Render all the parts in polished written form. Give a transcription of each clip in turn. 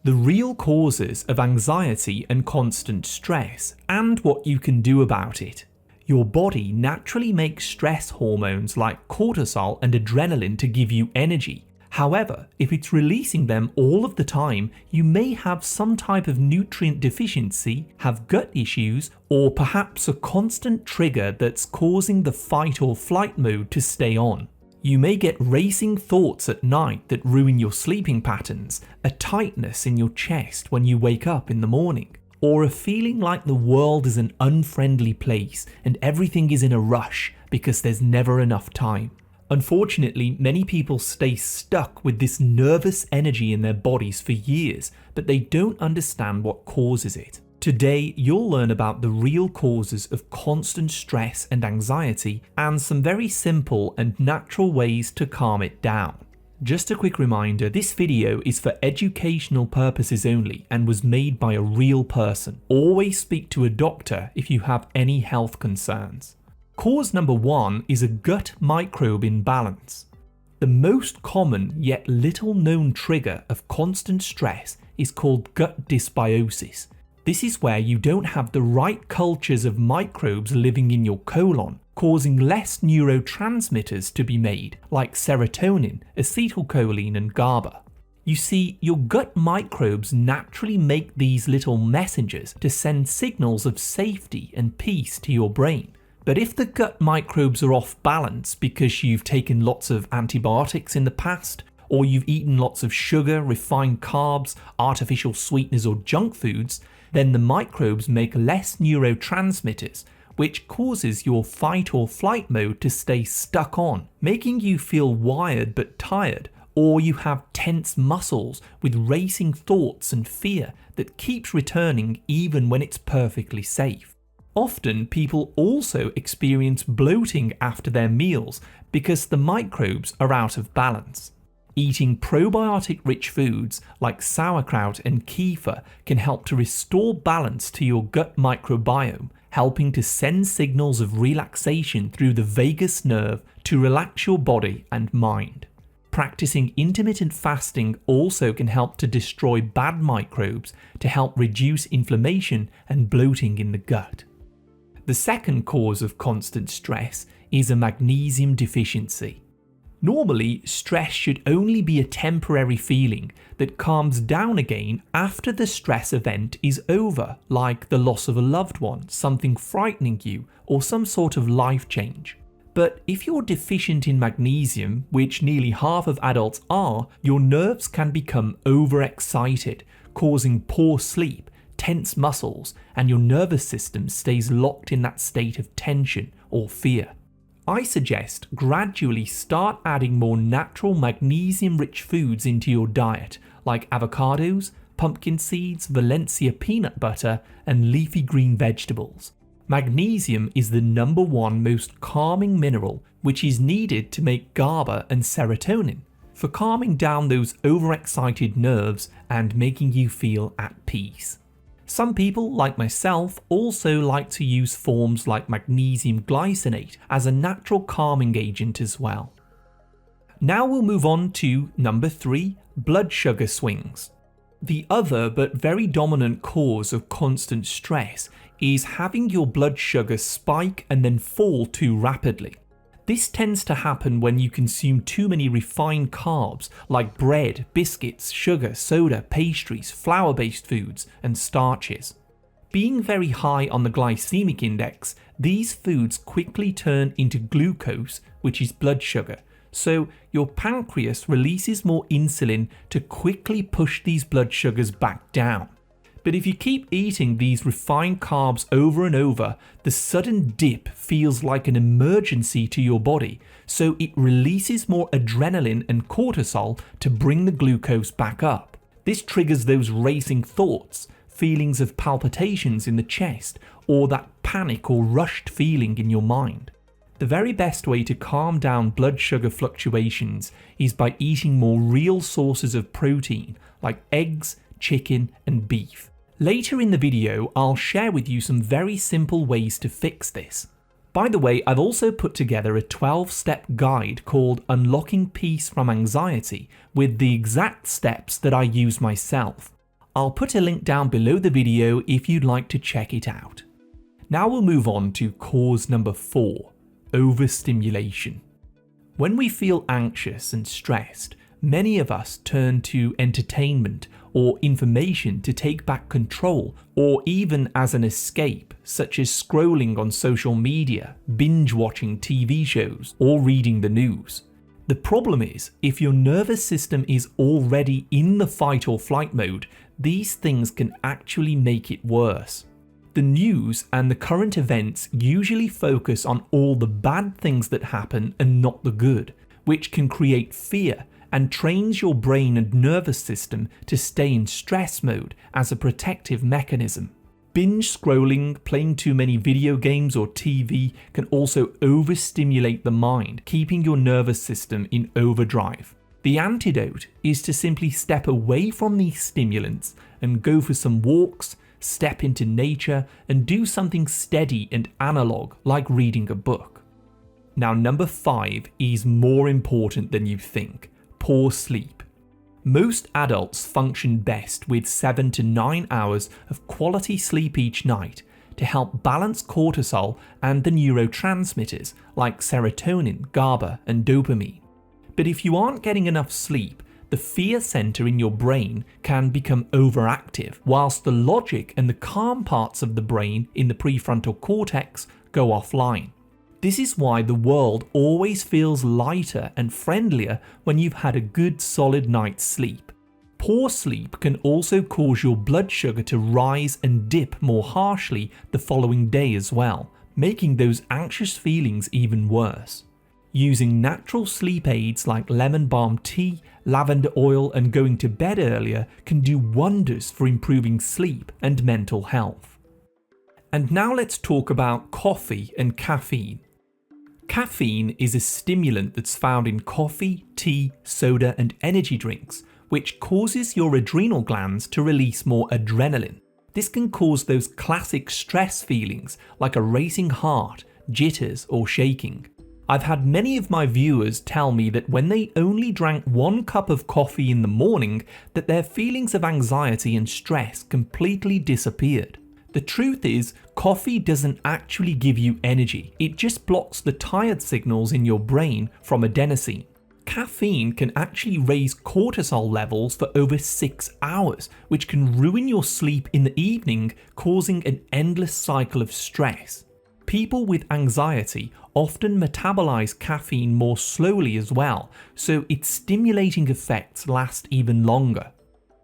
the real causes of anxiety and constant stress, and what you can do about it. Your body naturally makes stress hormones like cortisol and adrenaline to give you energy. However, if it's releasing them all of the time, you may have some type of nutrient deficiency, have gut issues, or perhaps a constant trigger that's causing the fight or flight mode to stay on. You may get racing thoughts at night that ruin your sleeping patterns, a tightness in your chest when you wake up in the morning, or a feeling like the world is an unfriendly place and everything is in a rush because there's never enough time. Unfortunately, many people stay stuck with this nervous energy in their bodies for years, but they don't understand what causes it. Today, you'll learn about the real causes of constant stress and anxiety and some very simple and natural ways to calm it down. Just a quick reminder, this video is for educational purposes only and was made by a real person. Always speak to a doctor if you have any health concerns. Cause number 1 is a gut microbe imbalance. The most common yet little known trigger of constant stress is called gut dysbiosis. This is where you don't have the right cultures of microbes living in your colon, causing less neurotransmitters to be made, like serotonin, acetylcholine and GABA. You see, your gut microbes naturally make these little messengers to send signals of safety and peace to your brain. But if the gut microbes are off balance because you've taken lots of antibiotics in the past, or you've eaten lots of sugar, refined carbs, artificial sweeteners or junk foods, then the microbes make less neurotransmitters, which causes your fight or flight mode to stay stuck on, making you feel wired but tired, or you have tense muscles with racing thoughts and fear that keeps returning even when it's perfectly safe. Often people also experience bloating after their meals because the microbes are out of balance. Eating probiotic-rich foods like sauerkraut and kefir can help to restore balance to your gut microbiome, helping to send signals of relaxation through the vagus nerve to relax your body and mind. Practicing intermittent fasting also can help to destroy bad microbes to help reduce inflammation and bloating in the gut. The second cause of constant stress is a magnesium deficiency. Normally, stress should only be a temporary feeling that calms down again after the stress event is over, like the loss of a loved one, something frightening you, or some sort of life change. But if you're deficient in magnesium, which nearly half of adults are, your nerves can become overexcited, causing poor sleep, tense muscles, and your nervous system stays locked in that state of tension or fear. I suggest gradually start adding more natural magnesium-rich foods into your diet, like avocados, pumpkin seeds, Valencia peanut butter, and leafy green vegetables. Magnesium is the number 1 most calming mineral, which is needed to make GABA and serotonin, for calming down those overexcited nerves and making you feel at peace. Some people, like myself, also like to use forms like magnesium glycinate as a natural calming agent as well. Now we'll move on to number 3, blood sugar swings. The other but very dominant cause of constant stress is having your blood sugar spike and then fall too rapidly. This tends to happen when you consume too many refined carbs like bread, biscuits, sugar, soda, pastries, flour-based foods, and starches. Being very high on the glycemic index, these foods quickly turn into glucose, which is blood sugar, so your pancreas releases more insulin to quickly push these blood sugars back down. But if you keep eating these refined carbs over and over, the sudden dip feels like an emergency to your body, so it releases more adrenaline and cortisol to bring the glucose back up. This triggers those racing thoughts, feelings of palpitations in the chest, or that panic or rushed feeling in your mind. The very best way to calm down blood sugar fluctuations is by eating more real sources of protein, like eggs, chicken, and beef. Later in the video, I'll share with you some very simple ways to fix this. By the way, I've also put together a 12-step guide called Unlocking Peace from Anxiety with the exact steps that I use myself. I'll put a link down below the video if you'd like to check it out. Now we'll move on to cause number 4, overstimulation. When we feel anxious and stressed, many of us turn to entertainment or information to take back control, or even as an escape, such as scrolling on social media, binge watching TV shows, or reading the news. The problem is, if your nervous system is already in the fight or flight mode, these things can actually make it worse. The news and the current events usually focus on all the bad things that happen and not the good, which can create fear and trains your brain and nervous system to stay in stress mode as a protective mechanism. Binge scrolling, playing too many video games or TV can also overstimulate the mind, keeping your nervous system in overdrive. The antidote is to simply step away from these stimulants and go for some walks, step into nature, and do something steady and analog like reading a book. Now, number 5 is more important than you think: poor sleep. Most adults function best with 7 to 9 hours of quality sleep each night to help balance cortisol and the neurotransmitters like serotonin, GABA, and dopamine. But if you aren't getting enough sleep, the fear center in your brain can become overactive, whilst the logic and the calm parts of the brain in the prefrontal cortex go offline. This is why the world always feels lighter and friendlier when you've had a good solid night's sleep. Poor sleep can also cause your blood sugar to rise and dip more harshly the following day as well, making those anxious feelings even worse. Using natural sleep aids like lemon balm tea, lavender oil, and going to bed earlier can do wonders for improving sleep and mental health. And now let's talk about coffee and caffeine. Caffeine is a stimulant that's found in coffee, tea, soda, and energy drinks, which causes your adrenal glands to release more adrenaline. This can cause those classic stress feelings like a racing heart, jitters, or shaking. I've had many of my viewers tell me that when they only drank 1 cup of coffee in the morning, that their feelings of anxiety and stress completely disappeared. The truth is, coffee doesn't actually give you energy, it just blocks the tired signals in your brain from adenosine. Caffeine can actually raise cortisol levels for over 6 hours, which can ruin your sleep in the evening, causing an endless cycle of stress. People with anxiety often metabolize caffeine more slowly as well, so its stimulating effects last even longer.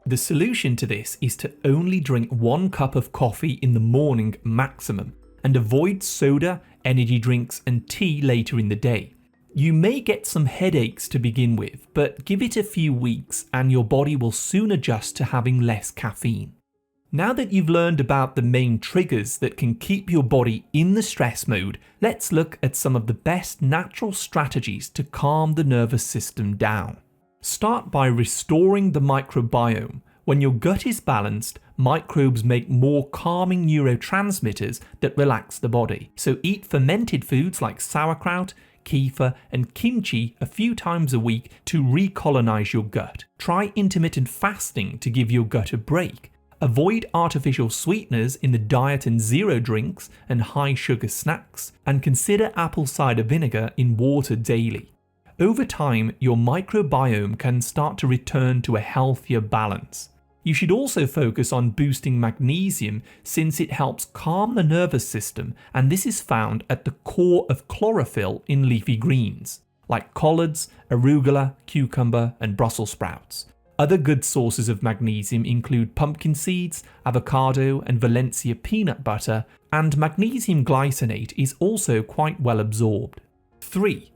The solution to this is to only drink 1 cup of coffee in the morning maximum, and avoid soda, energy drinks, and tea later in the day. You may get some headaches to begin with, but give it a few weeks and your body will soon adjust to having less caffeine. Now that you've learned about the main triggers that can keep your body in the stress mode, let's look at some of the best natural strategies to calm the nervous system down. Start by restoring the microbiome. When your gut is balanced, microbes make more calming neurotransmitters that relax the body. So eat fermented foods like sauerkraut, kefir, and kimchi a few times a week to recolonize your gut. Try intermittent fasting to give your gut a break. Avoid artificial sweeteners in the diet and zero drinks and high sugar snacks, and consider apple cider vinegar in water daily. Over time, your microbiome can start to return to a healthier balance. You should also focus on boosting magnesium since it helps calm the nervous system, and this is found at the core of chlorophyll in leafy greens, like collards, arugula, cucumber, and Brussels sprouts. Other good sources of magnesium include pumpkin seeds, avocado, and Valencia peanut butter, and magnesium glycinate is also quite well absorbed. 3.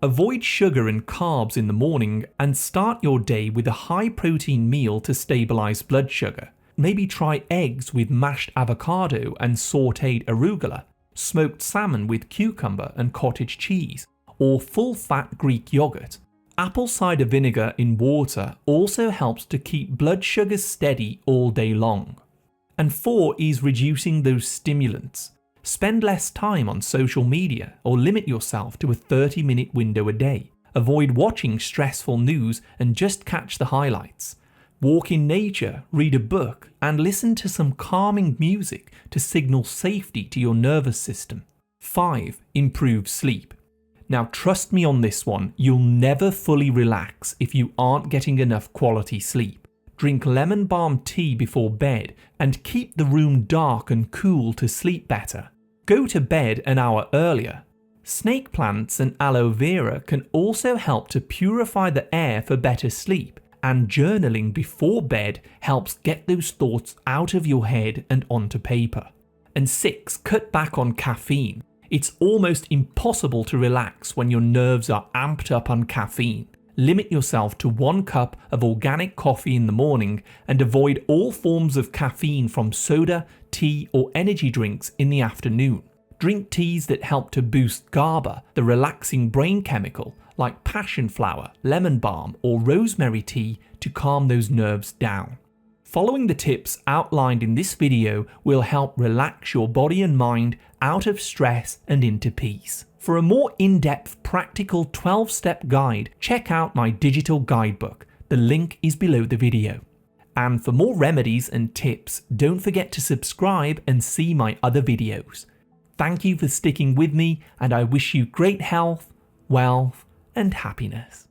Avoid sugar and carbs in the morning and start your day with a high-protein meal to stabilize blood sugar. Maybe try eggs with mashed avocado and sautéed arugula, smoked salmon with cucumber and cottage cheese, or full-fat Greek yogurt. Apple cider vinegar in water also helps to keep blood sugars steady all day long. And 4 is reducing those stimulants. Spend less time on social media or limit yourself to a 30-minute window a day. Avoid watching stressful news and just catch the highlights. Walk in nature, read a book, and listen to some calming music to signal safety to your nervous system. 5. Improve sleep. Now trust me on this one, you'll never fully relax if you aren't getting enough quality sleep. Drink lemon balm tea before bed and keep the room dark and cool to sleep better. Go to bed an hour earlier. Snake plants and aloe vera can also help to purify the air for better sleep, and journaling before bed helps get those thoughts out of your head and onto paper. And 6. Cut back on caffeine. It's almost impossible to relax when your nerves are amped up on caffeine. Limit yourself to 1 cup of organic coffee in the morning and avoid all forms of caffeine from soda, tea, or energy drinks in the afternoon. Drink teas that help to boost GABA, the relaxing brain chemical, like passion flower, lemon balm, or rosemary tea to calm those nerves down. Following the tips outlined in this video will help relax your body and mind out of stress and into peace. For a more in-depth practical 12-step guide, check out my digital guidebook. The link is below the video. And for more remedies and tips, don't forget to subscribe and see my other videos. Thank you for sticking with me, and I wish you great health, wealth, and happiness.